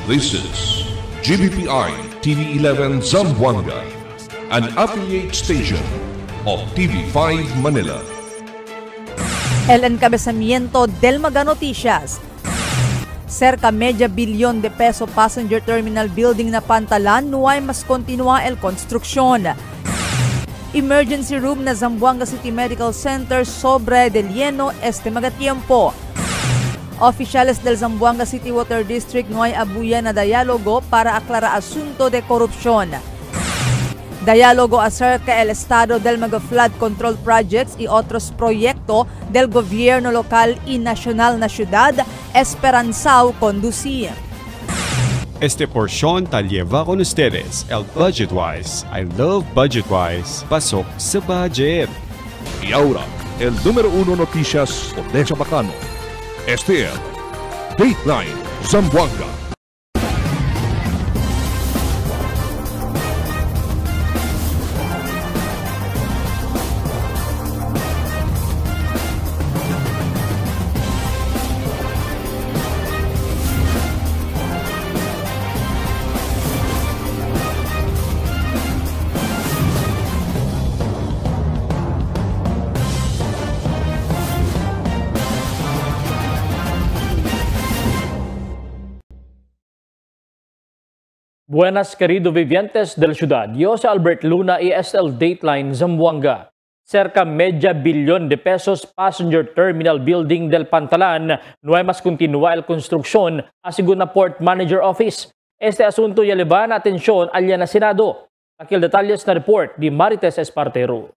This is GBPI TV11 Zamboanga, an affiliate station of TV5 Manila. El encabezamiento del Mega Noticias. Cerca media bilyon de peso passenger terminal building na Pantalan, nuay mas continúa el construksyon. Emergency room na Zamboanga City Medical Center sobre de lleno este magatiempo. Oficiales del Zamboanga City Water District nuay abuya na diálogo para aclarar asunto de corrupción. Diálogo acerca el estado del mega flood control projects y otros proyectos del gobierno local y nacional na ciudad Esperanzao conducir. Este porción tal lleva con ustedes el Budgetwise. I love Budgetwise. Pasok sa budget. Y ahora, el número 1 noticias de Chabacano. Este es Dateline Zamboanga. Buenas queridos vivientes de la ciudad. Yo soy Albert Luna y es el Dateline Zamboanga. Cerca media bilyon de pesos passenger terminal building del Pantalan no hay más continúa el construcción según na Port Manager Office. Este asunto ya levan atención al na Senado. Aquí el detalles na report de Marites Espartero.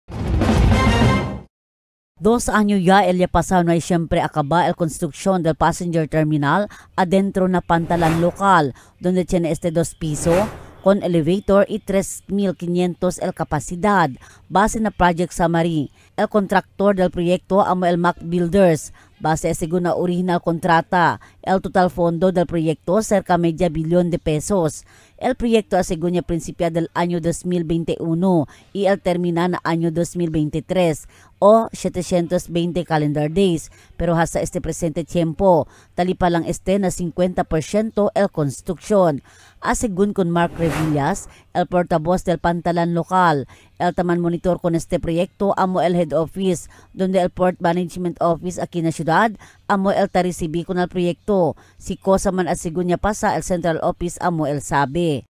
2 años ya el pasado no hay siempre acaba el construcción del passenger terminal adentro na Pantalan local, donde tiene este 2 piso con elevator y 3,500 el capacidad. Base na project summary, el contractor del proyecto amo el Mac Builders. Base según na original kontrata, el total fondo del proyecto cerca media bilyon de pesos. El proyecto según niya prinsipya del año 2021 y el termina na año 2023 o 720 calendar days. Pero hasta este presente tiempo, talipa lang este na 50% el construction. Según con Mark Revillas, el portavoz del Pantalan local, el taman monitor con este proyecto amo el head office, donde el Port Management Office aquí na ciudad, amo el tarisibi con el proyecto. Si cosa man at según niya pasa el central office amo el sabi.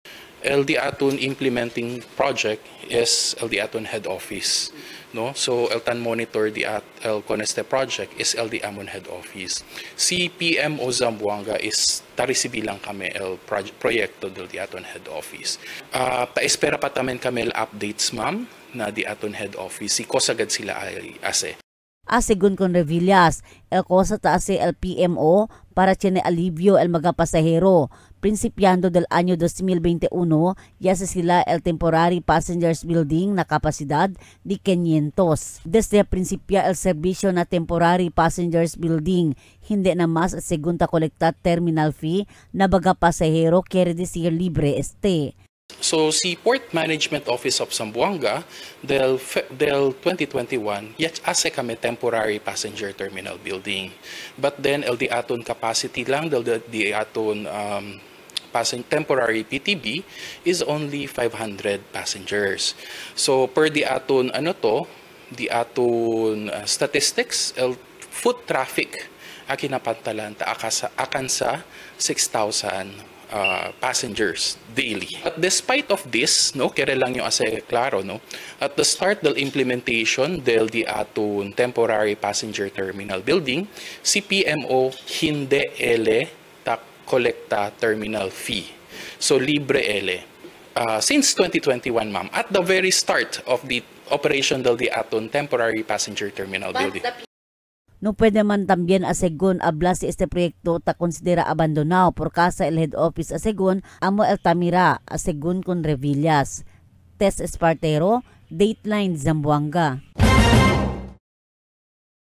LD Aton implementing project is LD Aton head office, no? So LTAN monitor el con este project is LD Amon head office. Si PMO Zamboanga is tarisibi lang kami el proyecto del LD Aton head office. Pa-espera pa tamen kami el updates ma'am na di Aton head office. Si kosagad sila ay ase. Según con Revillas, el cosa taase el PMO para tiene alivio el mga pasahero. Principiando del año 2021, ya se sila el temporary passengers building na kapasidad di 500. Desde principia el serbisyo na temporary passengers building, hindi na mas segunda kolekta terminal fee na baga pasahero quiere decir libre este. So si Port Management Office of Zamboanga del 2021 yet ase kami temporary passenger terminal building. But then el di aton capacity lang del di aton temporary PTB is only 500 passengers. So per di aton di aton statistics el foot traffic aki na Pantalan ta akan sa 6,000 passengers daily. But despite of this, no, kaya lang yung ase klaro, no, at the start del implementation del di aton temporary passenger terminal building, si PMO hindi ele ta kolekta terminal fee. So libre ele. Since 2021, ma'am, at the very start of the operation del di aton temporary passenger terminal building. No pwede man también asegun abla si este proyecto ta konsidera abandonado por casa el head office asegun amo el Tamira asegun con Revillas. Tess Espartero, Dateline Zamboanga.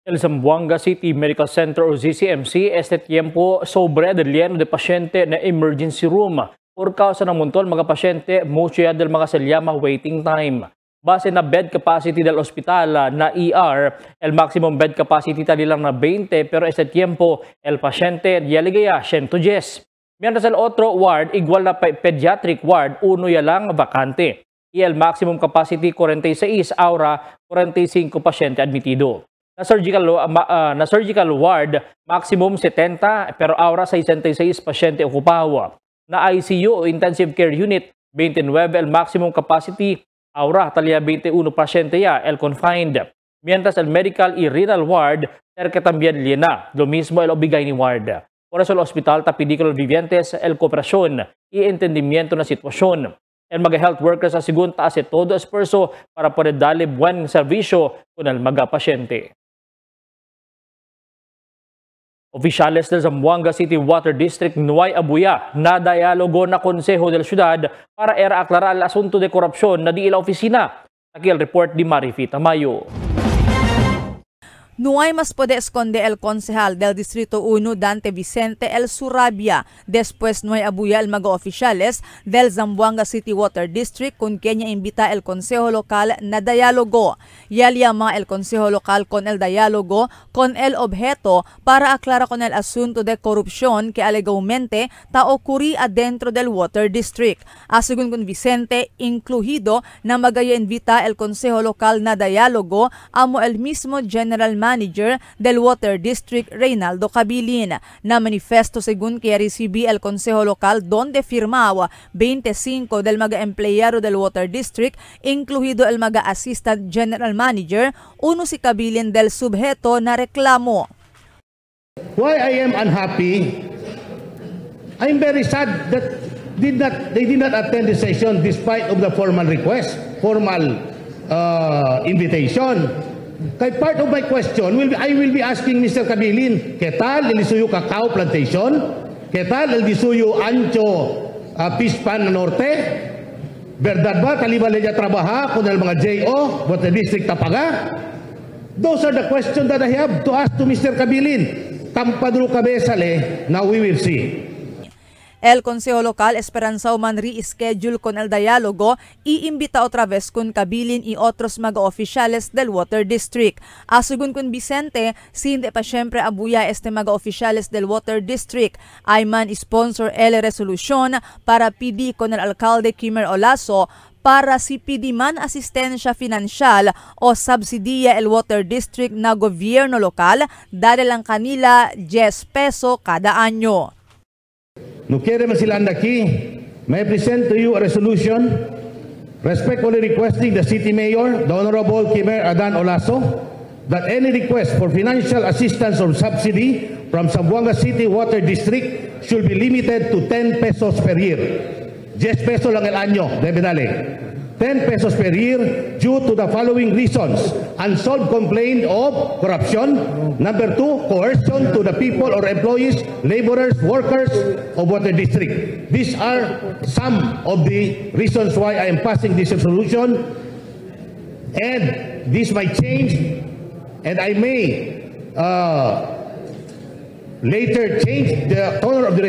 El Zamboanga City Medical Center o ZCMC este tiempo sobre del lleno de pasyente na emergency room. Por causa ng montón mga pasyente, mucha del mga selyama waiting time. Base na bed capacity del hospital na ER, el maximum bed capacity tali lang na 20 pero este tiempo el pasyente ya ligaya 110. Mientras el otro ward, igual na pediatric ward, uno ya lang bakante. Y el maximum capacity 46, aura 45 pasyente admitido. Na surgical ward, maximum 70, pero aura 66 pasyente ocupado. Na ICU o intensive care unit, 29 el maximum capacity, aura talía 21 pasyente ya, el confined. Mientras el medical y renal ward, cerca también llena, lo mismo el Obigayni ward. Por eso el hospital tapidí con los vivientes el cooperación y entendimiento na sitwasyon. El mga health workers asigun taas todo esfuerzo para poder darle buen servisyo con el mga pasyente. Oficiales del Zamboanga City Water District Nuay Abuya na dialogo na Konseho del Ciudad para era aclarar el asunto de korupsyon na di ila opisina. Aquí el report di Marifi Tamayo. No hay más puede esconder el concejal del Distrito 1 Dante Vicente El Surabia. Después no hay abuya el mga oficiales del Zamboanga City Water District con quien invita el Consejo Local na diálogo. Y él llama el Consejo Local con el diálogo con el objeto para aclarar con el asunto de corrupción que alegadamente ta ocurrí adentro del Water District. Según con Vicente, incluido na magaya invita el Consejo Local na diálogo amo el mismo General Manager del Water District Reynaldo Cabilin, na manifesto según que recibí el Consejo Local donde firmaba 25 del mga empleyado del Water District, incluido el mga Assistant General Manager, uno si Cabilin del subjeto na reklamo. Why I am unhappy, I'm very sad that they did not attend the session despite of the formal request, formal invitation. Kay part of my question, I will be asking Mr. Cabilin, ¿qué tal el Isuyo Cacao Plantation? ¿Qué tal el Isuyo Ancho Pispan Norte? ¿Verdad ba kalibal niya trabaha con el mga JO, Water District Tapaga? Those are the questions that I have to ask to Mr. Cabilin. Tampadro cabezale, now we will see. El Consejo Local esperanzao man reschedule con el diálogo y invita otra vez con Cabilin y otros mga oficiales del Water District. Según con Vicente, si hindi pa syempre abuya este mga oficiales del Water District, ay man sponsor el resolution para pedir con el alcalde Kimer Olaso para si pidi man asistensya financial o subsidiya el Water District na gobyerno lokal, dahil lang kanila 10 peso kada anyo. No quiere man sila aquí, may I present to you a resolution respectfully requesting the City Mayor, the Honorable Kimer Adan Olaso, that any request for financial assistance or subsidy from Zamboanga City Water District should be limited to 10 pesos per year. 10 pesos lang el año, debe dale. 10 pesos per year due to the following reasons: unsolved complaint of corruption. Number 2, coercion to the people or employees, laborers, workers of Water District. These are some of the reasons why I am passing this resolution, and this might change, and I may later change the tenor of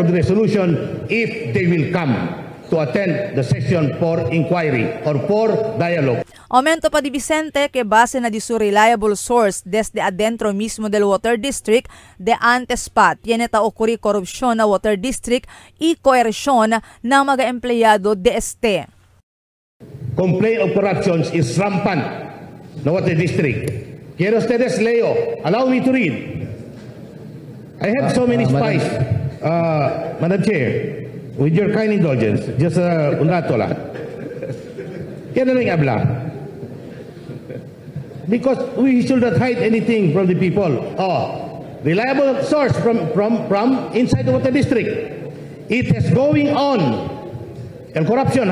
the resolution if they will come to attend the session for inquiry or for dialogue. Aumento pa di Vicente que base na di su reliable source desde adentro mismo del Water District de antes pa tiene ta ocurri korupsyon na Water District y coercion ng mga empleyado de este. Complaint of corruptions is rampant na Water District. Quiero ustedes leo. Allow me to read. I have so many spies. Madam Chair, with your kind indulgence, just un rato lang. Kaya na lang abla. Because we should not hide anything from the people. Reliable source from inside the Water District. It is going on. El corruption,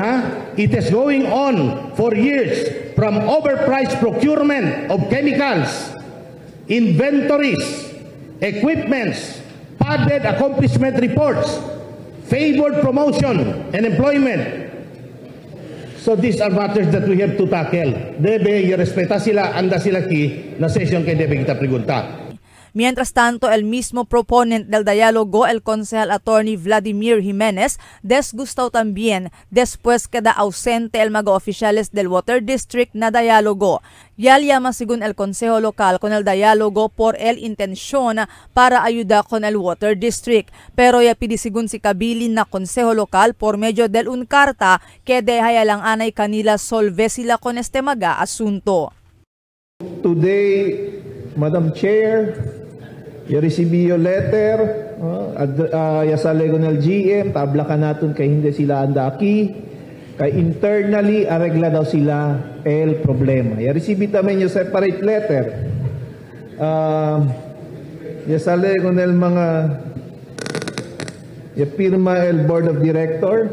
it is going on for years, from overpriced procurement of chemicals, inventories, equipments, padded accomplishment reports, favored promotion and employment. So these are matters that we have to tackle. Debe i-respeta sila, anda sila ki na session kay debe kita pregunta. Mientras tanto, el mismo proponent del diálogo, el concejal attorney Vladimir Jimenez, desgustó también después queda ausente el mga oficiales del Water District na diálogo. Ya llama según el consejo local con el diálogo por el intención para ayudar con el Water District. Pero ya pidi según si kabilin na consejo local por medio del un carta que deja lang anay kanila solve sila con este mga asunto. Today, Madam Chair, you receive your letter, yasale ko ng GM, tabla ka natin kay hindi sila andaki, kay internally, aregla daw sila el problema. You receive namin yung separate letter. Yasale ko ng mga, firma el Board of Director,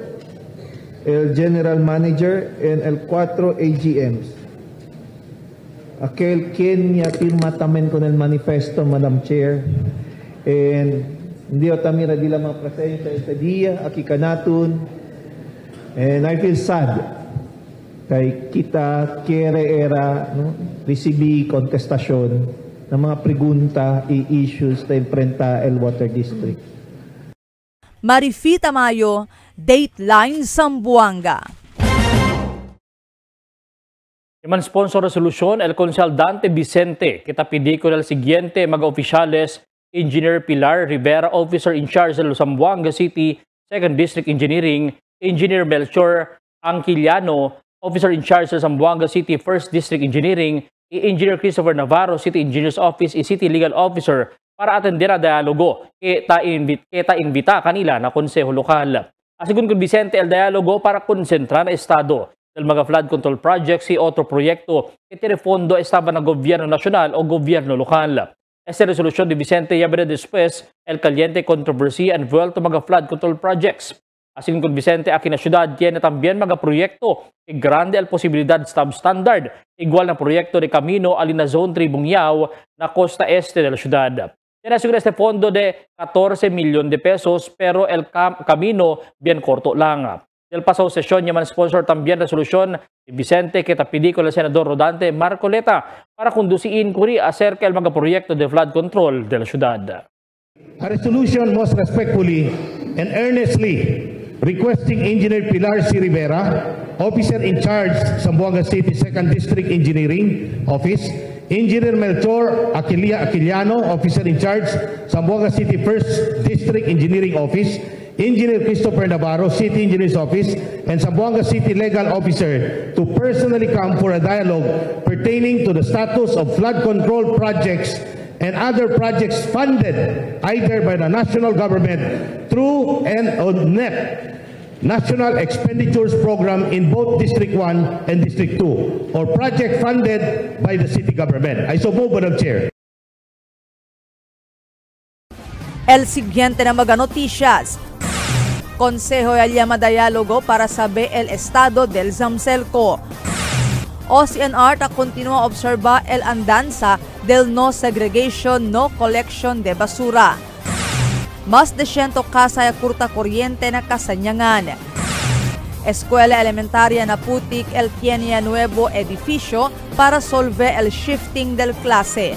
el General Manager, and el 4 AGMs. Aquel quien niya firma tamen con el manifesto, Madam Chair. And hindi o tamira di lamang presensya este dia, aki kanatun. And I feel sad kay kita kere era resibi kontestasyon ng mga pregunta i issues na enfrenta el Water District. Marifita Mayo, Dateline Zamboanga. Iman sponsor resolution, el Consel Dante Vicente, kita pidi ko del siguiente mga oficiales, Engineer Pilar Rivera, Officer in Charge del Zamboanga City, 2nd District Engineering, Engineer Melchor Anquiliano, Officer in Charge del Zamboanga City, 1st District Engineering, Engineer Christopher Navarro, City Engineer's Office, City Legal Officer, para atender a dialogo, kita invita kanila na konseho lokal. Asigun kung Vicente, el dialogo para konsentra na estado del mga flood control projects y otro proyecto que tiene fondo estaba ng gobyerno nacional o gobyerno lokal. Esta resolution de Vicente ya verá después el caliente controversy envuelto mga flood control projects. Así con Vicente, aquí na ciudad tiene también mga proyecto que grande el posibilidad substandard, igual na proyecto de Camino Alina Zone 3 Bungyao na costa este de la ciudad. Tiene asegura este fondo de 14 millones de pesos pero el camino bien corto lang. Del pasado sesyon, yaman sponsor también resolution de Vicente que tapidi con el senador Rodante Marcoleta para conducir inquiry acerca del mga proyecto de flood control de la ciudad. A resolution most respectfully and earnestly requesting Engineer Pilar C. Rivera, Officer in Charge, Zamboanga City 2nd District Engineering Office, Engineer Melchor Aquiliano, Officer in Charge, Zamboanga City 1st District Engineering Office, Engineer Christopher Navarro, City Engineer's Office, and Zamboanga City Legal Officer to personally come for a dialogue pertaining to the status of flood control projects and other projects funded either by the national government through NEP, National Expenditures Program in both District 1 and District 2, or project funded by the city government. I so move, Madam Chair. El siguiente na mga noticias. Consejo llama diálogo para saber el estado del Zamcelco. OCNR continúa a observar el andanza del no segregation, no collection de basura. Más de 100 casa y curta corriente na Kasanyangan. Escuela elementaria na Putik el tiene nuevo edificio para solver el shifting del clase.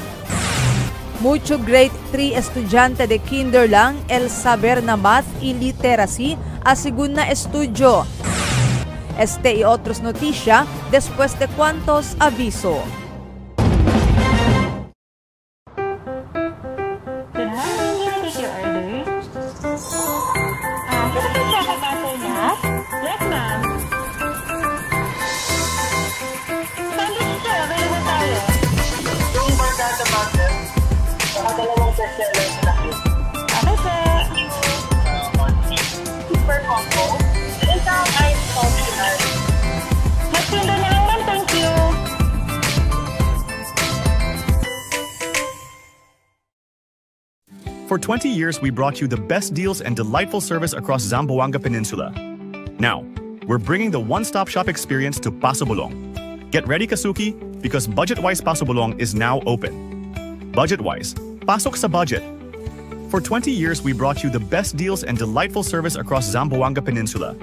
Mucho grade 3 estudiante de kinder lang el saber na math y literacy asigun na estudio. Este y otros noticia después de cuantos aviso. Super combo. Isang ice optional. Magtinda na naman, thank you. For 20 years, we brought you the best deals and delightful service across Zamboanga Peninsula. Now, we're bringing the one-stop shop experience to Paso Bulong. Get ready, Kasuki, because BudgetWise Paso Bulong is now open. BudgetWise, pasok sa budget. For 20 years, we brought you the best deals and delightful service across Zamboanga Peninsula.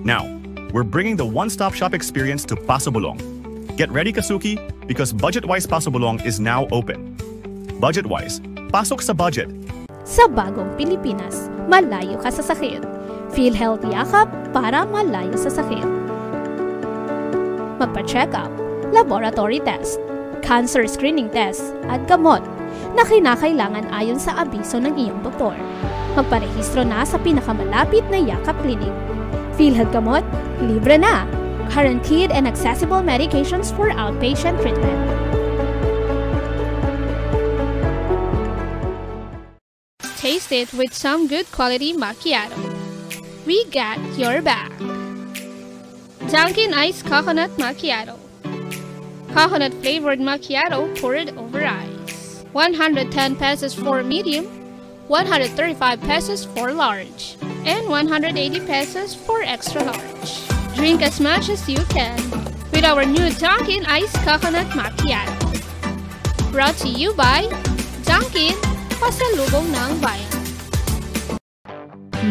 Now, we're bringing the one-stop shop experience to Paso Bulong. Get ready, Kasuki, because BudgetWise Paso Bulong is now open. BudgetWise, pasok sa budget. Sa bagong Pilipinas, malayo ka sa sakit. PhilHealth Yakap para malayo sa sakit. Magpa-check up, laboratory test, cancer screening test, at gamot na kinakailangan ayon sa abiso ng iyong doktor. Magparehistro na sa pinakamalapit na Yakap Clinic. PhilHealth Gamot, libre na! Guaranteed and accessible medications for outpatient treatment. Taste it with some good quality macchiato. We got your back. Dunkin' Iced Coconut Macchiato. Coconut flavored macchiato poured over ice. 110 pesos for medium, 135 pesos for large, and 180 pesos for extra large. Drink as much as you can with our new Dunkin' Iced Coconut Macchiato. Brought to you by Dunkin', pasalubong ng bayan.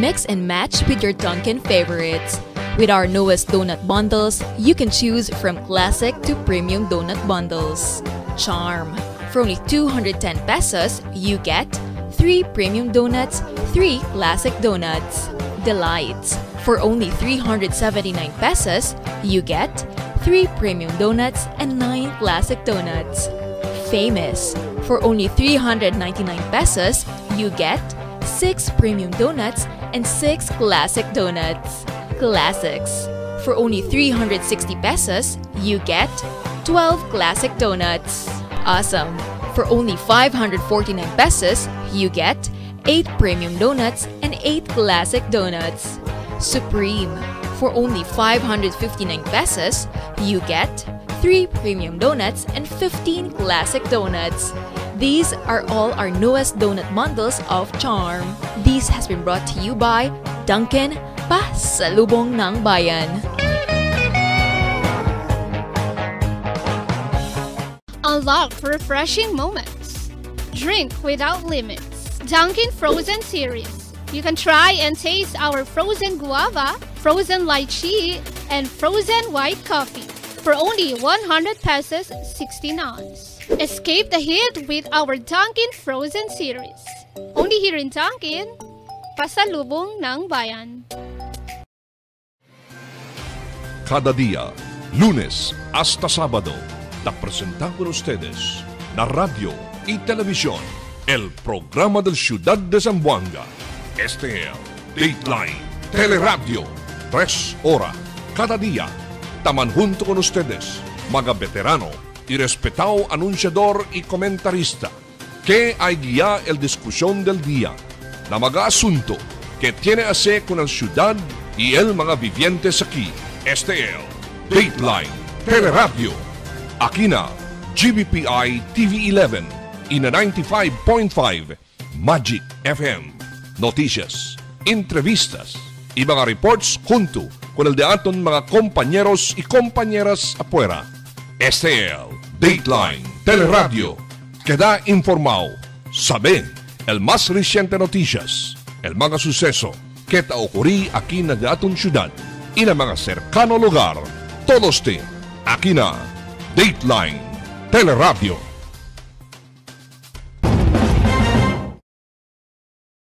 Mix and match with your Dunkin' favorites. With our newest donut bundles, you can choose from classic to premium donut bundles. Charm. For only 210 pesos, you get 3 premium donuts, 3 classic donuts. Delights. For only 379 pesos, you get 3 premium donuts and 9 classic donuts. Famous. For only 399 pesos, you get 6 premium donuts and 6 classic donuts. Classics. For only 360 pesos, you get 12 classic donuts. Awesome. For only 549 pesos, you get 8 premium donuts and 8 classic donuts. Supreme. For only 559 pesos, you get 3 premium donuts and 15 classic donuts. These are all our newest donut bundles of Charm. This has been brought to you by Dunkin', pasalubong ng bayan. Unlock refreshing moments. Drink without limits. Dunkin' Frozen Series. You can try and taste our frozen guava, frozen lychee, and frozen white coffee for only 100 pesos 16 ounce. Escape the heat with our Dunkin' Frozen Series. Only here in Dunkin', pasalubong ng bayan. Cada día, lunes hasta sábado, la presentamos con ustedes la radio y televisión, el programa del Ciudad de Zamboanga. Este es Dateline Teleradio, 3 horas cada día. Taman junto con ustedes, mga veterano y respetado anunciador y comentarista, que hay guía el discusión del día, na mga asunto que tiene a hacer con la ciudad y el mga vivientes aquí. Este es Dateline Teleradio. Aquí na GBPI TV11 y na 95.5 Magic FM. Noticias, entrevistas y mga reports junto con el de aton mga compañeros y compañeras afuera. Este es Dateline Teleradio. Queda informado, sabe el más reciente noticias, el mga suceso que ta ocurrí aquí na de aton ciudad y na mga cercano lugar. Todos te aquí na Dateline Teleradio.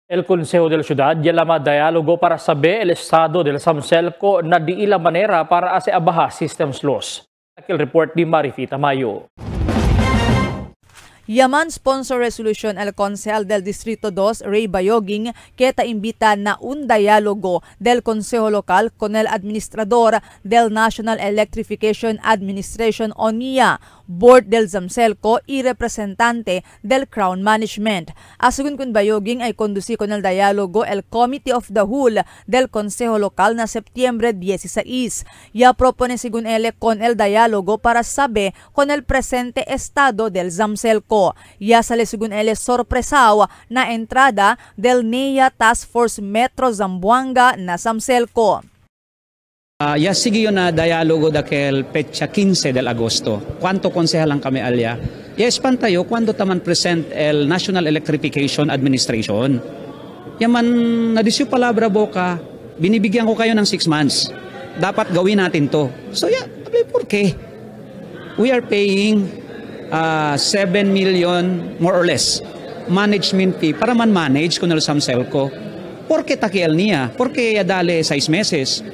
El Consejo de la Ciudad llama diálogo para saber el estado del Samselco na di ila manera para hacer abajo systems laws. Aquí el report de Marifita Mayo. Yaman sponsor resolution el Consejal del Distrito 2, Ray Bayoging, que ta invita na un diálogo del Consejo Local con el administrador del National Electrification Administration o NIA, Board del Zamselco y representante del Crown Management. Asegun kun Bayoging ay conduci con el diálogo el Committee of the Whole del Consejo Local na Septiembre 16. Ya propone según él con el diálogo para saber con el presente estado del Zamselco. Ya sale según él sorpresaw na entrada del NEA Task Force Metro Zamboanga na Zamselco. Ya sige yun na dialogo dakel petsa 15 del agosto. Cuánto konsehal lang kami alya. Ya espantayo cuando taman present el National Electrification Administration. Yaman nadisyo palabra boka, binibigyan ko kayo ng 6 months. Dapat gawin natin to. So ya, por qué? We are paying 7 million more or less management fee para man-manage con el Samselco. Porque takiel niya? Porque ya dale 6 meses.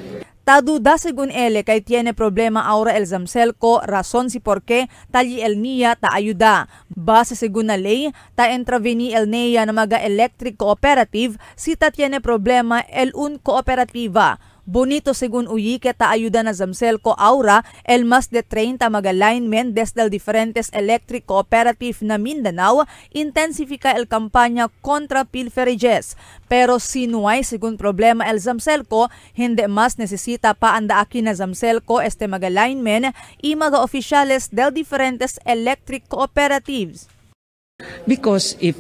Taduda según ele kay tiene problema ahora el Samselco, razón si por qué tali el niya ta ayuda. Base según na ley, ta entraveni el niya na maga electric cooperative si ta tiene problema el un cooperativa. Bonito según uyi que ta ayuda na Samselco ahora el más de 30 mga linemen desde el diferentes electric cooperative na Mindanao intensifica el kampanya kontra pilferages. Pero sinuay según problema el Samselco, hindi mas necesita pa anda aki na Samselco este mga linemen y mga oficiales del diferentes electric cooperatives. Because if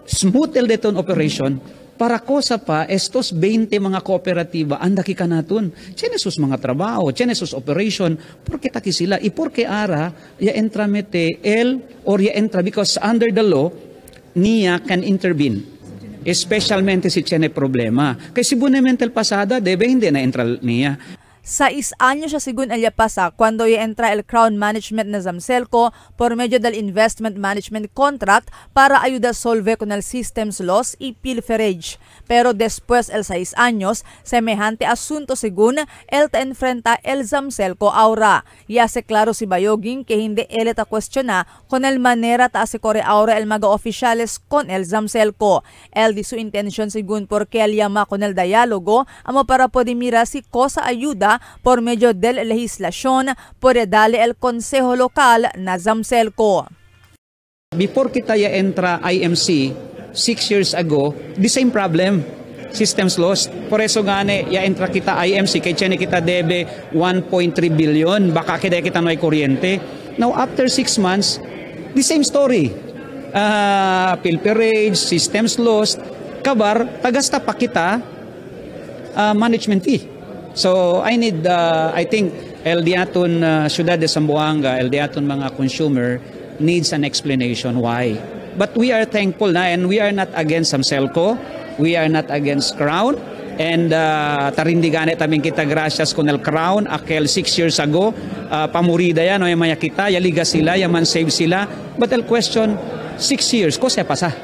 smooth el deton operation, para ko sa pa, estos 20 mga kooperatiba, andaki ka naton. Tinesus mga trabaho, tinesus operation, porque taki sila, porque ara, ya entra mete el, or ya entra, because under the law, niya can intervene. Especialmente si tiene problema. Kasi bunemente el pasada, debe hindi na entra niya. 6 años siya según ella pasa cuando ya entra el Crown Management na Samselco por medio del Investment Management Contract para ayudar solve con el Systems Loss y pilferage. Pero después el 6 años, semejante asunto según él te enfrenta el Samselco ahora. Y hace claro si Bayoging que hindi él ta cuestiona con el manera ta asecore ahora el mga oficiales con el Samselco. Él di su intención según porque él llama con el diálogo amo para poder mirar si cosa ayuda por medio del legislación puede darle el Consejo Local na Samselco. Before kita ya entra IMC 6 years ago, the same problem. Systems lost. Por eso gane, ya entra kita IMC, kay tiyan kita debe 1.3 billion, baka kita no'y kuryente. Now, after 6 months, the same story. Pilferage, systems lost, kabar, tagasta pa kita management fee. So I need, I think, el diaton Ciudad de Zamboanga, el diaton mga consumer needs an explanation why. But we are thankful na and we are not against Samselco, we are not against Crown, and tarindigane taming kita gracias con el Crown, akel 6 years ago, pamurida yan, o yung maya kita, yaliga sila, yaman save sila, but el question, 6 years, kose pasa?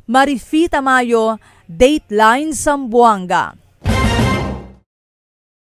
Marifi Tamayo, Dateline Zamboanga.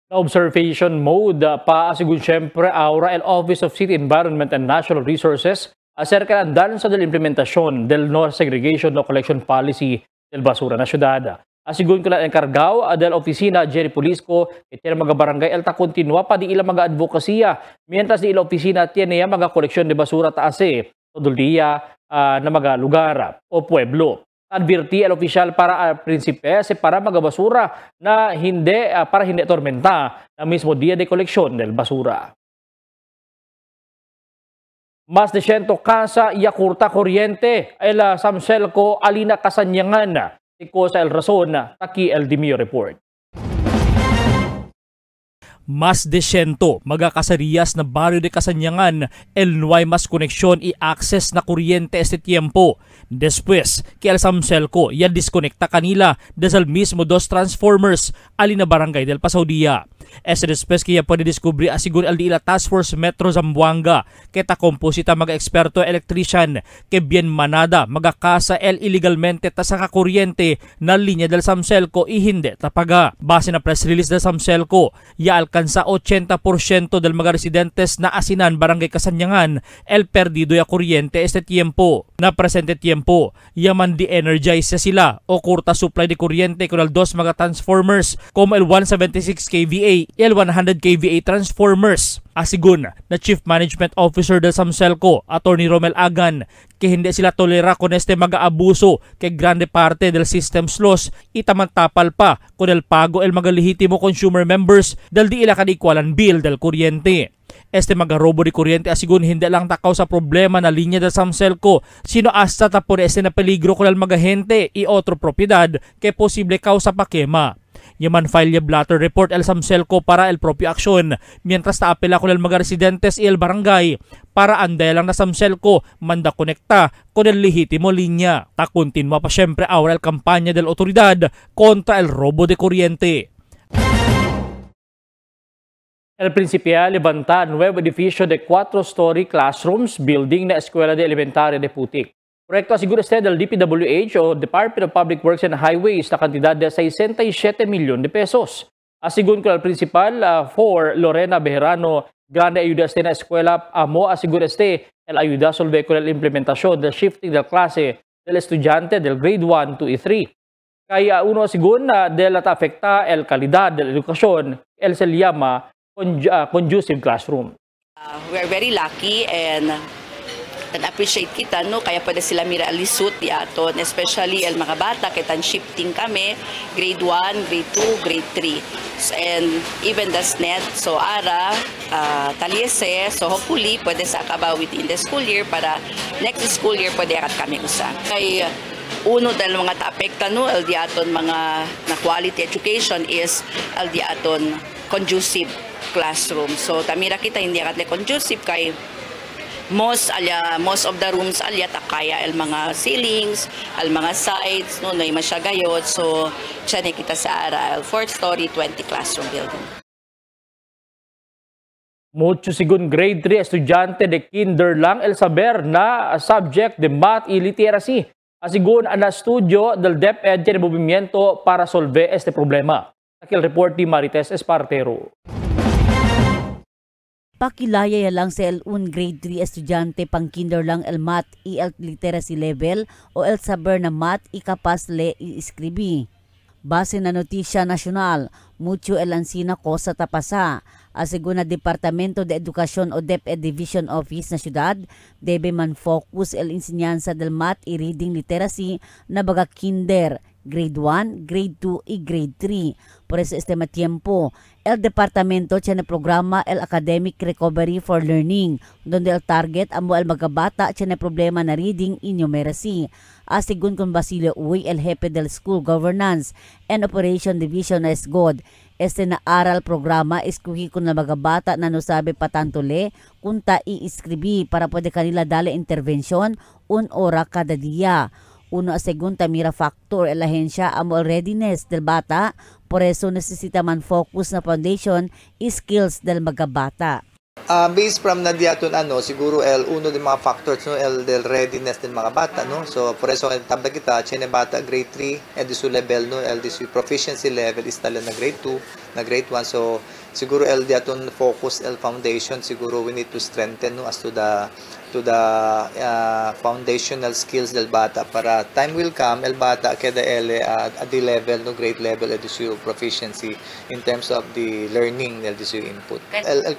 Observation mode pa según siyempre ahora el Office of City Environment and Natural Resources acerca ng danza del implementación del no segregation no collection policy del basura na syudad. Asigun ko lang encargao del oficina Jerry Polisco iti mga barangay el ta continua pa di ilang mga advokasya mientras di ilang oficina tiene mga koleksyon de basura taase todo dia na mga lugar o pueblo. Advirti el opisyal para prinsipe para mga basura na hindi para hindi tormenta na mismo dia de koleksyon del basura. Mas de 100 casa y kurta kuryente el Samselco alina kasanyangan iko sa el rason taki el Dimio report. Mas de 100 magakasarias na barrio de Kasanyangan el nuay mas koneksyon y access na kuryente este tiempo. Después que el Samselco ya disconecta kanila desde el mismo 2 transformers alina barangay del Pasaudia. Este después que ya puede descubrir asigun el diila Task Force Metro Zamboanga kita komposita mga eksperto electrician que bien manada magakasa el illegalmente ta sa kakuryente na linya del Samselco y hindi tapaga. Base na press release del Samselco ya alcanza 80% del mga residentes na asinan barangay Kasanyangan el perdido ya kuryente este tiempo. Na presente tiempo yaman di-energize sila o kurta supply de kuryente con el 2 mga transformers como el 176 kVA y el 100 kVA transformers. Asigun na Chief Management Officer del Samselco, Attorney Romel Agan, que hindi sila tolera con este mga abuso que grande parte del systems loss itamantapal pa con el pago el mga lehitimo consumer members del di ila kadikwalan bill del kuryente. Este mga robo de kuryente asigun hindi lang takaw sa problema na linya del Samselco, sino hasta tapon este na peligro con el mga gente y otro propiedad que posible causa pa quema. Yaman file blatter report el Samselco para el propio aksyon, mientras taapela con el mga residentes y el barangay para anday lang na Samselco manda konekta con el lehitimo linya. Ta continua pa syempre ahora el kampanya del otoridad contra el robo de kuryente. El Principia levanta nuevo edificio de 4-story classrooms building na Escuela de Elementaria de Putik. Proyekto asigura del DPWH o Department of Public Works and Highways na kantidad de 67 milyon de pesos. Asigun ko al principal for Lorena Bejarano, grande ayuda este na eskwela amo asigura este el ayuda solve con la implementación del shifting del clase del estudiante del grade 1 to E3. Kaya uno asigun de la afecta el calidad de la educación, el se llama conducive classroom. We are very lucky and appreciate kita, no? Kaya pwede sila mira alisut di aton, especially el mga bata, kitan shifting kami, grade 1, grade 2, grade 3. And even the SNET, so ara, taliese, so hopefully pwede sa kabaw within the school year para next school year pwede akat kami usa. Kay uno dahil mga taapekta, no, el di aton mga na quality education is el di aton conducive classroom. So tamira kita hindi akat conducive kay most of the rooms alya takaya el mga ceilings, al mga sides, no nay masyagayot. So tiyan kita sa aral 4th story 20 classroom building. Mucho sigun grade 3 estudyante de kinder lang el saber na subject de math y literacy. Asigun ang studio del DepEd de movimiento para solve este problema. Akil report ni Marites Espartero. Pakilaya lang sa el-1 grade 3 estudyante pang kinder lang el math y el literacy level o el saber na math y kapas le y iskribi. Base na notisya nasyonal, mucho el ansina ko sa tapasa. Asigun na Departamento de Edukasyon o DepEd Division Office na syudad, debe man focus el ensenyanza del math y reading literacy na baga kinder, grade 1, grade 2 y grade 3. Por ese tiempo, el departamento tiene programa el Academic Recovery for Learning, donde el target amo el magabata tiene problema na reading y numeracy. Asigun con Basilio Uy, el jefe del School Governance and Operation Division na SGOD, na aral programa iskuhi ko na magabata na no sabi patantole kung ta i-iskribi para pwede kanila dali intervensyon 1 ora kada dia. Uno a segunda mira factor el ahensya amo readiness del bata, por eso necesita man focus na foundation y skills del magabata. Based from nadiaton siguro uno de mga factors no del readiness del mga bata no. So por eso tabla kita chene bata grade 3 and su level no el disu proficiency level is tala na grade 2 na grade 1. So siguro diaton focus foundation siguro we need to strengthen no as to the foundational skills del bata para time will come el bata keda at the level no grade level disu proficiency in terms of the learning del disu input. El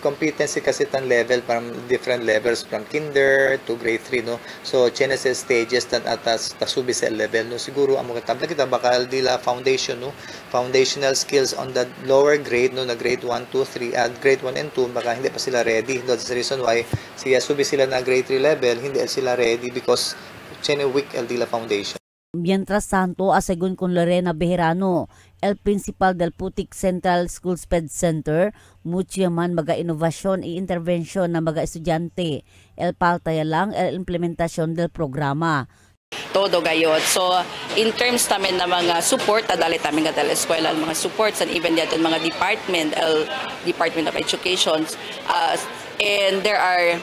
competency kasi tan level from different levels from kinder to grade 3 no. So genesis stages tan atas tasubi sa level no. Siguro amo katabla kita baka dila foundation no, foundational skills on the lower grade no na grade 1 2 3 at grade 1 and 2 baka hindi pa sila ready. That's the reason why siya subi sila na grade 3 level hindi sila ready because chene weak el dila foundation. Mientras tanto, asegun con Lorena Bejarano, el principal del Putik Central School Sped Center, mucho man maga inovasyon e intervensyon na maga estudyante. El paltaya lang el implementasyon del programa. Todo gayot. So, in terms namin na mga support, adali namin nga dala eskwela, mga supports, and even dito mga Department of Education, and there are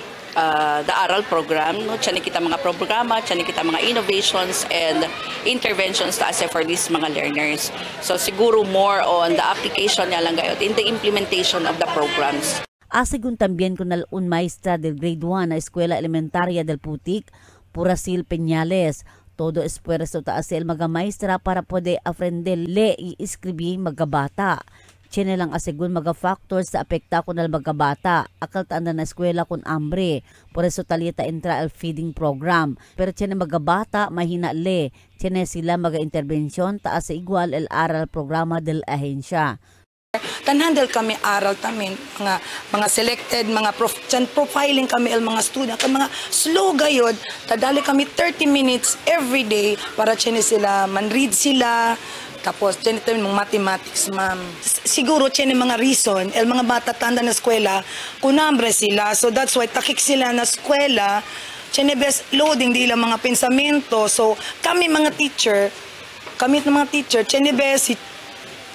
the aral program, no? Tiyan kita mga programa, tiyan kita mga innovations and interventions ta for these mga learners. So siguro more on the application niya lang gayot in the implementation of the programs. Asigun también con un maestra del grade 1 na Escuela Elementaria del Putik, Purasil Peñales. Todo esfuerzo ta asel mga maestra para pwede aprender le y escribir mga bata. Chine lang asegun mga factors sa apekta ko ng mga bata. Akal taan na eskwela kun hambre. Por eso talita entra al feeding program. Pero chine mga bata mahina le. Chine sila mga intervensyon taas sa igual el aral programa del ahensya. Tanhandle kami aral tamin mga selected mga profiling kami el mga student kay mga slow gayod tadali kami 30 minutes every day para chine sila man-read sila. Tapos, tiyan ito yung mathematics, ma'am. Siguro, tiyan yung mga reason, el mga bata tanda na eskwela, kunambre sila. So, that's why takik sila na eskwela, tiyan yung best loading, di lang mga pensamento. So, kami mga teacher, tiyan yung best,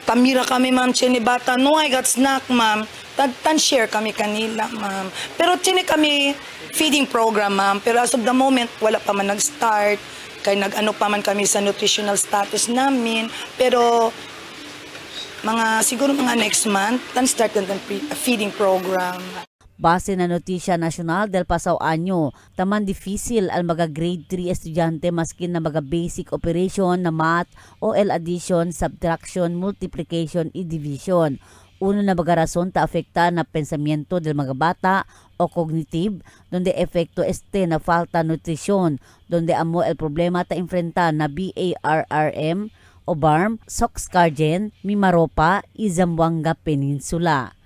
tamira kami, ma'am, tiyan yung bata, no, I got snack, ma'am. Tan-share kami kanila, ma'am. Pero tiyan kami feeding program, ma'am. Pero as of the moment, wala pa man nag-start. Kaya nag-ano pa man kami sa nutritional status namin. Pero siguro mga next month, then start ng feeding program. Base na Notisya Nacional del Pasao Anyo, taman difícil al mga grade 3 estudyante maskin na mga basic operation na math o addition, subtraction, multiplication y division. Uno na mga rason ta afekta na pensamiento del mga bata o cognitive, donde efecto na falta nutrition, donde amo el problema ta enfrenta na BARRM o BARM, Soxcargen, Mimaropa y Zamboanga Peninsula.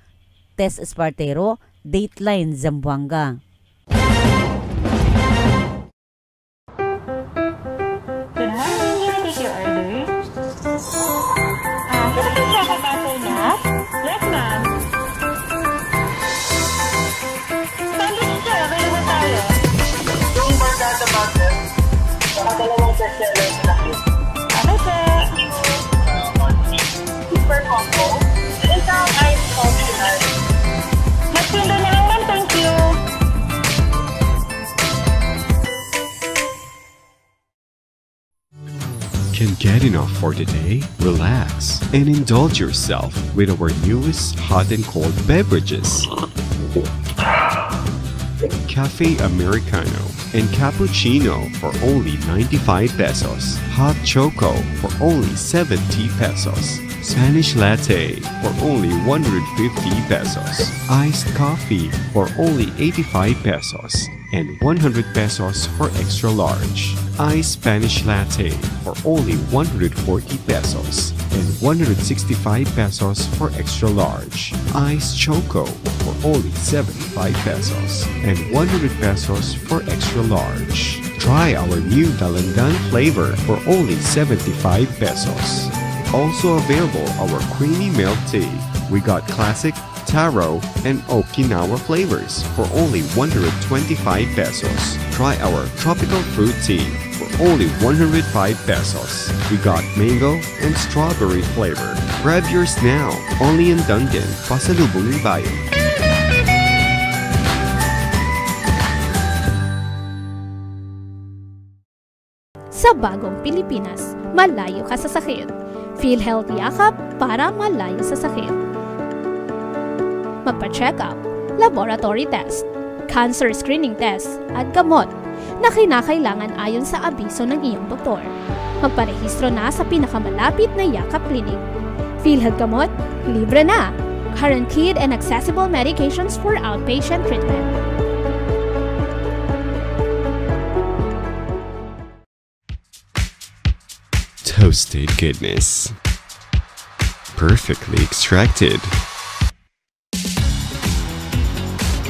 Tess Espartero, Dateline Zamboanga. Good morning, can I take your order? Can I take chocolate butter nut? Yes, ma'am. Sandwich siya, available tayo. Yung bargata butter, saka dalawang bestseller na cake. Okay, sir. Super combo. Isang ice optional. Magtinda na lang, ma'am. Thank you. Can get enough for the day? Relax and indulge yourself with our newest hot and cold beverages. Cafe Americano and Cappuccino for only 95 pesos. Hot Choco for only 70 pesos. Spanish Latte for only 150 pesos. Iced Coffee for only 85 pesos. And 100 pesos for extra large. Iced Spanish Latte for only 140 pesos. And 165 pesos for extra large. Iced Choco for only 75 pesos. And 100 pesos for extra large. Try our new Dalandan flavor for only 75 pesos. Also available our creamy milk tea. We got classic, taro, and Okinawa flavors for only 125 pesos. Try our tropical fruit tea for only 105 pesos. We got mango and strawberry flavor. Grab yours now, only in Dunkin', Pasalubong ng Bayan. Sa bagong Pilipinas, malayo ka sa sakit. PhilHealth Yakap para malayo sa sakit. Magpa-check up, laboratory test, cancer screening test, at gamot na kinakailangan ayon sa abiso ng iyong doktor. Magparehistro na sa pinakamalapit na Yakap Clinic. PhilHealth Gamot, libre na. Guaranteed and accessible medications for outpatient treatment. Toasted goodness. Perfectly extracted.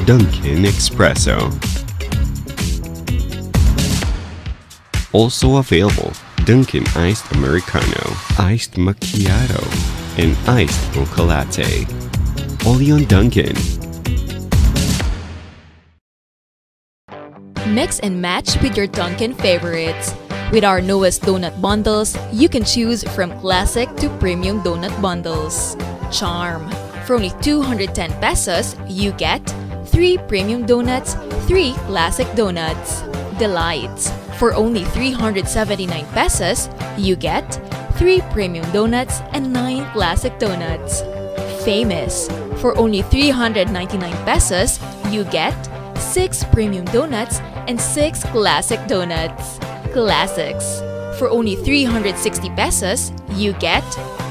Dunkin' Espresso. Also available, Dunkin' Iced Americano, Iced Macchiato, and Iced Mocha Latte. Only on Dunkin'. Mix and match with your Dunkin' favorites. With our newest donut bundles, you can choose from classic to premium donut bundles. Charm. For only 210 pesos, you get 3 premium donuts, 3 classic donuts. Delights. For only 379 pesos, you get 3 premium donuts and 9 classic donuts. Famous. For only 399 pesos, you get 6 premium donuts and 6 classic donuts. Classics. For only 360 pesos, you get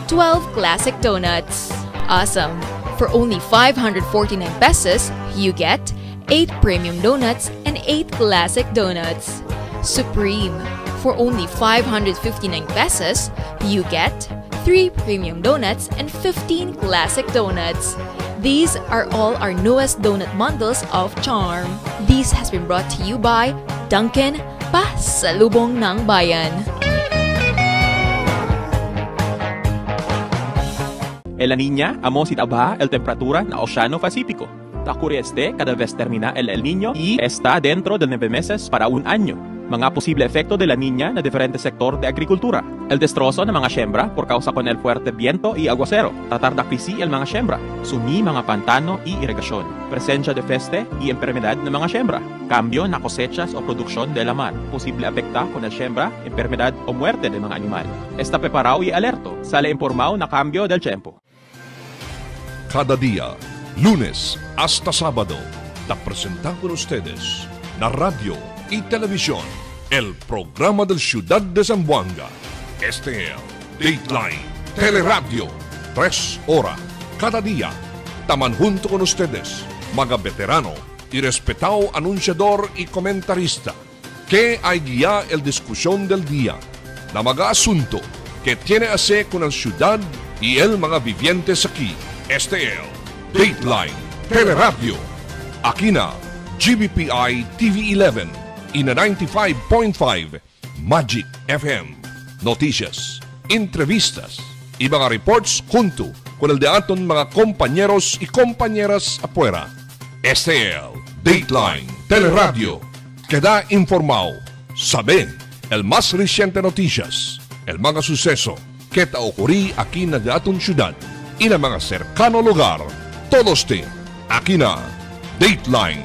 12 classic donuts. Awesome. For only 549 pesos, you get 8 premium donuts and 8 classic donuts. Supreme. For only 559 pesos, you get 3 premium donuts and 15 classic donuts. These are all our newest donut bundles of Charm. This has been brought to you by Dunkin', Pasalubong ng Bayan. En la Niña, amo sitaba el temperatura na Oceano Pacífico. Ocurre cada vez termina el Niño y está dentro de 9 meses para un año. Mga posible efecto de la niña na diferente sector de agricultura. El destrozo ng mga siembra por causa con el fuerte viento y aguacero. Tratar de acrisi el mga siembra. Sumi mga pantano y irrigasyon. Presencia de peste y enfermedad ng mga siembra. Cambio na cosechas o produksyon de la mar. Posible afecta con el siembra, enfermedad o muerte de mga animal. Está preparado y alerto. Sale informado na cambio del tiempo. Cada día, lunes hasta sábado, te presentamos con ustedes la radio y televisión, el programa del Ciudad de Zamboanga. Este es Dateline Teleradio, 3 horas cada día. Taman junto con ustedes, mga veterano y respetado anunciador y comentarista, que hay guía el discusión del día, la mga asunto que tiene a hacer con el ciudad y el mga vivientes aquí. Este es Dateline Teleradio, aquí na GBPI TV 11 y na 95.5 Magic FM. Noticias, entrevistas y mga reports junto con el de aton mga compañeros y compañeras afuera. Este es Dateline Teleradio, que da informado, sabe el más reciente noticias, el mga suceso que te ocurrí aquí na de aton ciudad y na mga cercano lugar. Todos aquí na Dateline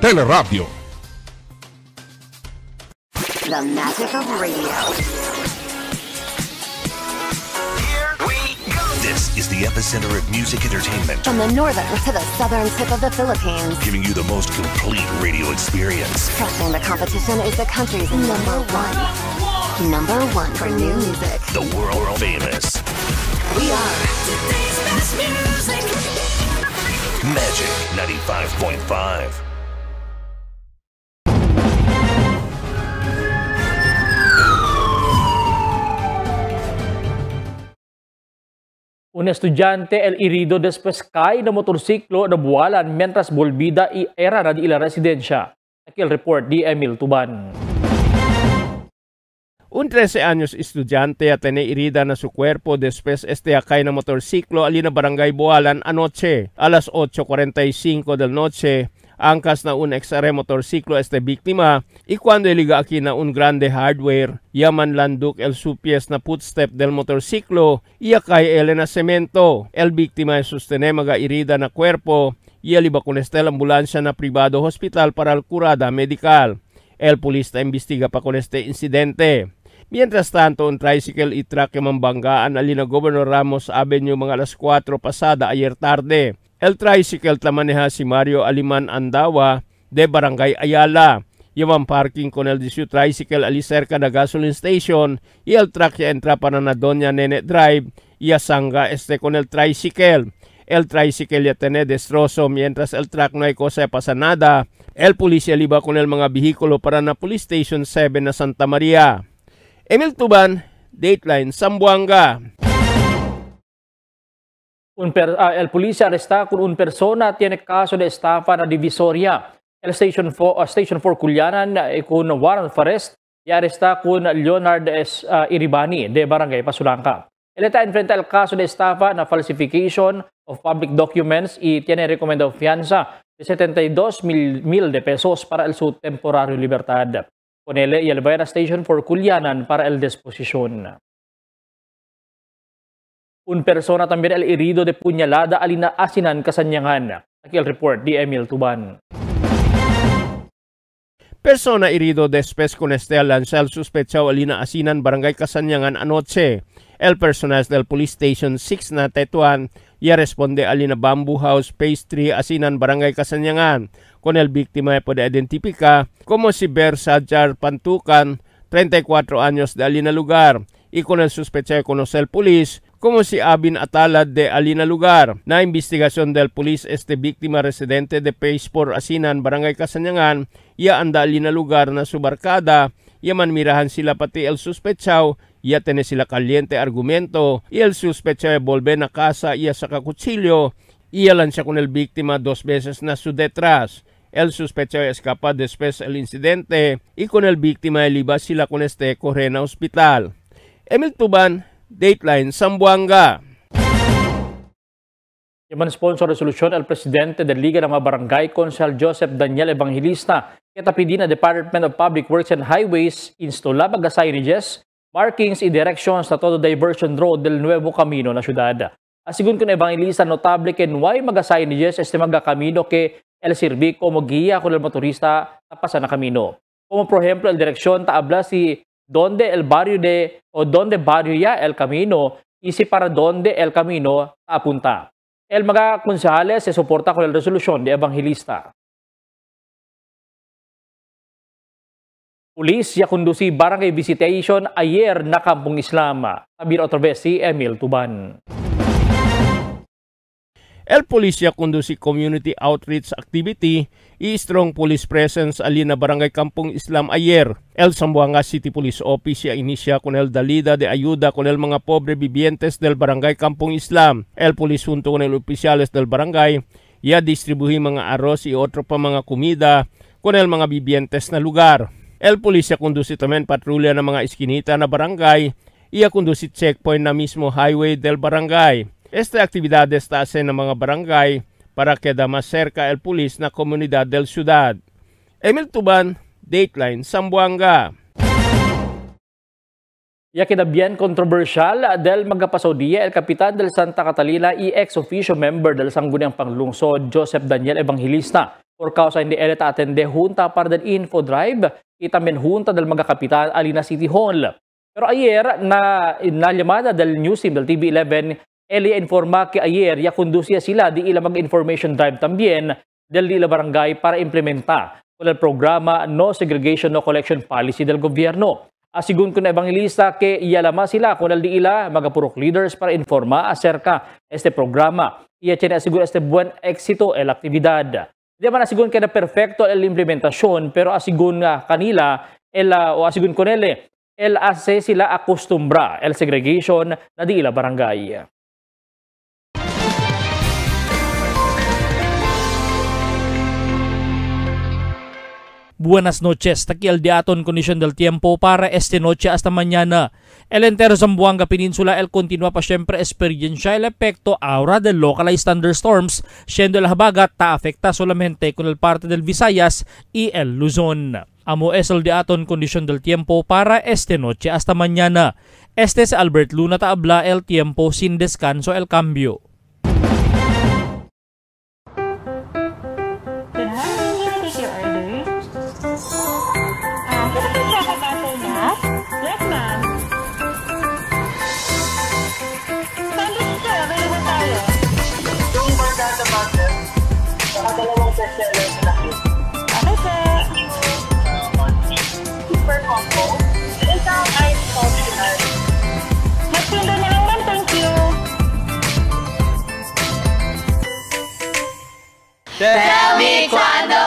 Teleradio. The magic of radio. Here we go. This is the epicenter of music entertainment. From the northern to the southern tip of the Philippines. Giving you the most complete radio experience. Crushing the competition is the country's number one. Number one for new music. The world famous. We are today's best music. Magic 95.5. Un estudiante el herido después cae de motorsiklo na buwalan mientras volvida y era na di ila residensya. Aquí el report di Emil Tuban. Un 13 años estudiante at herida na su cuerpo después akay na motorsiklo alina barangay Bualan anoche. Alas 8:45 del noche, angkas na un XR motorsiklo víctima y cuando eliga aquí na un grande hardware, yaman landuk el supies na footstep del motorsiklo y akay ele na semento. El víctima sustene maga herida na cuerpo y eliba con la ambulancia na privado hospital para el curada medical. El pulista investiga pa con este incidente. Mientras tanto, un tricycle y truck yung mambanggaan alina Governor Ramos Avenue mga alas 4 pasada ayer tarde. El tricycle tamaneha si Mario Aliman Andawa de Barangay Ayala. Yung parking con el disu tricycle ali cerca na gasoline station y el truck ya entra para na Doña Nene Drive y asanga con el tricycle. El tricycle ya tiene destrozo mientras el truck no hay cosa pasa nada. El pulisya liba con el mga bihikulo para na Police Station 7 na Santa Maria. Emil Tuban, Dateline, Zamboanga. El policía arresta con un persona tiene caso de estafa na Divisoria. El Station 4 Culianan con warrant of arrest y arresta con Leonard S. Iribani de Barangay Pasulangka. Él está enfrente al caso de estafa na falsification of public documents y tiene recomendado fianza de 72,000 de pesos para el su temporario libertad. Con él y el Vera Station 4 Culianan para el disposición. Un persona también el herido de puñalada alina Asinan, Kasanyangan. Aquí el report de Emil Tuban. Persona herido después con lanza el sospechado alina Asinan, Barangay Kasanyangan anoche. El personal del Police Station 6 na Tetuan ya responde alina Bamboo House Phase 3 Asinan, Barangay Kasanyangan. Con el víctima puede identificar como si Bersajar Pantukan, 34 años de alina lugar. Y con el sospechado conoce el polis como si Abin Atalad de alina lugar. Na investigación del polis víctima residente de Phase 4 Asinan, Barangay Kasanyangan, ya anda alina lugar na su barkada, ya manmirahan sila pati el sospechado, ya tiene sila caliente argumento, y el sospechado volve na casa ya sa kakutsilyo, iya lansya con el víctima 2 veces na su detrás. El sospechado escapa después el incidente, y con el víctima libas sila con corre na hospital. Emil Tuban, Dateline, Zamboanga. Yaman sponsor resolution el presidente del Liga ng mga Barangay Konsehal Joseph Daniel Evangelista katapidin na Department of Public Works and Highways instala bagasayniges markings y directions na todo diversion road del Nuevo Camino na syudad. Asigun kun Evangelista notable ken why magasayniges este magakamino ke el servico mogiya kun el motorista tapasa na kamino. Como por ejemplo el dirección taabla si donde el barrio de o donde barrio ya el camino y si para donde el camino apunta. El mga konsehales se soporta con la resolución de Evangelista. Pulis ya conduci barangay visitation ayer na Kampung Islam. Tabir otra vez si Emil Tuban. El Policia conduci community outreach activity y strong police presence alin na barangay Kampung Islam ayer. El Zamboanga City Police Office ya inicia con el dalida de ayuda con el mga pobre vivientes del barangay Kampung Islam. El police junto con el oficiales del barangay ya distribuhi mga arroz y otro pa mga comida con el mga vivientes na lugar. El Policia conduci también patrulya ng mga eskinita na barangay y conduci checkpoint na mismo highway del barangay. Esta actividades hacen ng mga barangay para queda más cerca el pulis na komunidad del ciudad. Emil Tuban, Dateline, Zamboanga. Ya queda bien controversial del magapasodia el kapitan del Santa Catalina y ex-officio member del Sangguniang Panglungsod Joseph Daniel Evangelista por causa hindi eleta atende junta para del info drive y también junta del magakapitan Alina City Hall. Pero ayer na llamada del news team del TV11 Elia informa que ayer ya conducía sila di ila mag-information drive también del ila barangay para implementa con el programa No Segregation No Collection Policy del gobierno. Asigun con Evangelista que ialama sila con el di ila magapurok leaders para informa acerca este programa. Iya tiene asigun este buen éxito el actividad. Di man asigun que na perfecto el implementasyon pero asigun kanila o asigun con el hace sila akustumbra el segregation na di ila barangay. Buenas noches, aquí el diaton condición del tiempo para esta noche hasta mañana. El entero Zamboanga Peninsula el continúa pa siempre experiencia el efecto ahora de localized thunderstorms, siendo el habagat ta afecta solamente con el parte del Visayas y el Luzon. Amo es el diaton condición del tiempo para esta noche hasta mañana. Este es Albert Luna ta habla el tiempo sin descanso el cambio. Super combo. Isang ice optional. Magpindo na lang, ma'am. Thank you. Tell me cuando.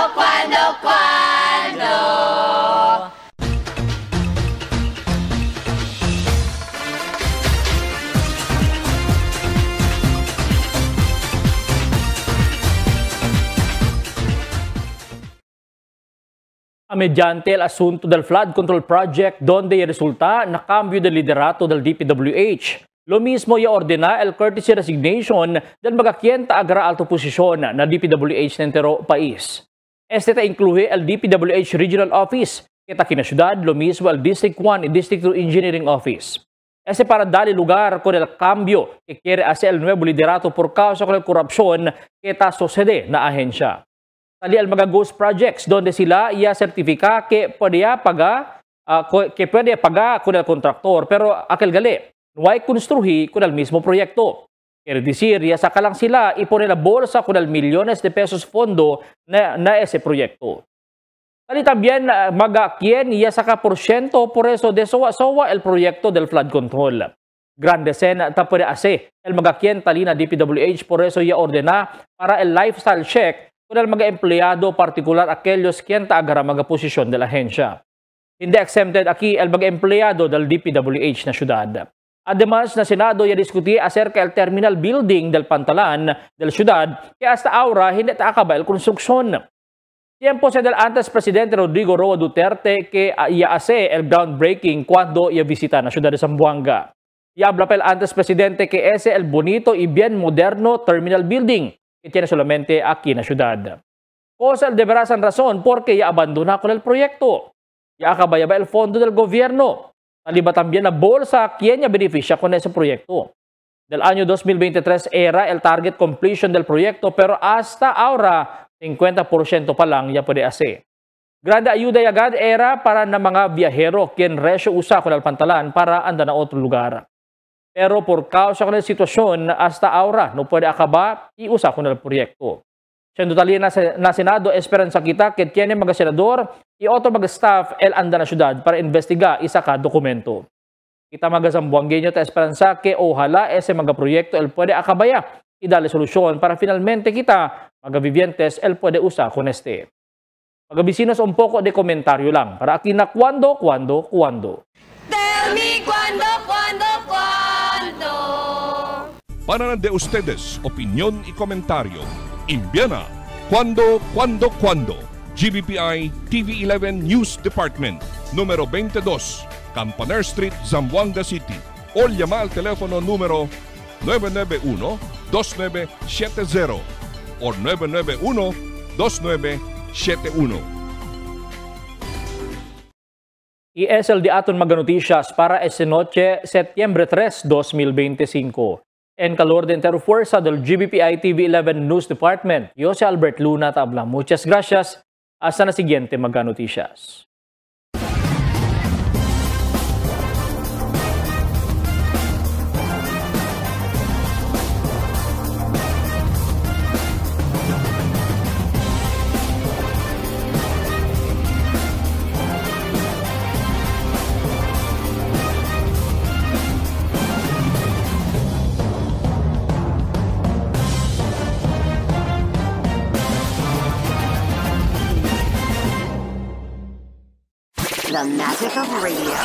Mediante el asunto del Flood Control Project donde resulta na cambio del liderato del DPWH. Lo mismo ya ordena el courtesy resignation del magakienta agra alto posisyon na DPWH ng entero país. Este ta incluye el DPWH Regional Office, kita kinasyudad, lo mismo el District 1 y District 2 Engineering Office. Este para darle lugar con el cambio que quiere hacer el nuevo liderato por causa con la korupsyon que está sucede na ahensya. Tali al mga ghost projects donde sila ia sertifika que puede paga con el contractor pero aquel gali no hay construir con el mismo proyecto. Quiere decir, ya saca lang sila y pone la bolsa con el millones de pesos fondo na ese proyecto. Tali también quien ya saca porciento por eso de sowa el proyecto del flood control. Grande sen ta puede hacer el mga quien tali na DPWH por eso ya ordena para el lifestyle check con el mga empleyado particular aquellos quien taagara mga posisyon de la ahensya. Hindi exempted aquí el mga empleyado del DPWH na syudad. Además, na Senado ya diskuti acerca el terminal building del Pantalan del syudad que hasta ahora hindi taakaba el konstruksyon. Tiempo se del antes presidente Rodrigo Roa Duterte que ia hace el groundbreaking cuando ia visita na syudad de Zamboanga. Iabla pa el antes presidente que ese el bonito y bien moderno terminal building que tiene solamente aquí na ciudad. Cosa el deberá san razón porque ya abandona con el proyecto. Ya acabaya ba el fondo del gobierno. Taliba también la bolsa quien ya beneficia con ese proyecto. Del año 2023 era el target completion del proyecto pero hasta ahora 50% pa lang ya puede hacer. Grande ayuda y agad era para na mga biyahero quien resyo usa con el pantalan para anda na otro lugar. Pero por causa con el sitwasyon hasta ahora no puede acabar y usa con el proyecto. Siendo tali na Senado esperanza kita que tiene mga senador y otro mga staff el anda na syudad para investiga isa ka dokumento. Kita mga Zamboangueño ta esperanza que ojalá ese mga proyecto el puede akabaya y dale solusyon para finalmente kita mga vivientes el puede usa con este. Mga vecinos un poco de comentario lang para aquí na cuando. Tell me cuando. Para de ustedes opinión y comentario. Envíana cuando. GBPI TV11 News Department, número 22, Campaner Street, Zamboanga City. O llama al teléfono número 991-2970 o 991-2971. Y es el de aton mga noticias para esta noche, Septiembre 3, 2025. En calor de entero fuerza del GBPI TV11 News Department, yo si Albert Luna Tabla. Muchas gracias. Hasta na siguiente mga noticias. The magic of radio.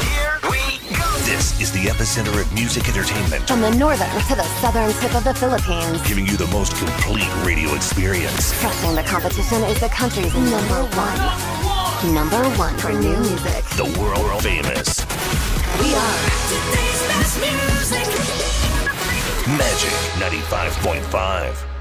Here we go. This is the epicenter of music entertainment. From the northern to the southern tip of the Philippines. Giving you the most complete radio experience. Crushing the competition is the country's number one. Number one for new music. The world famous. We are Today's best music. Magic 95.5.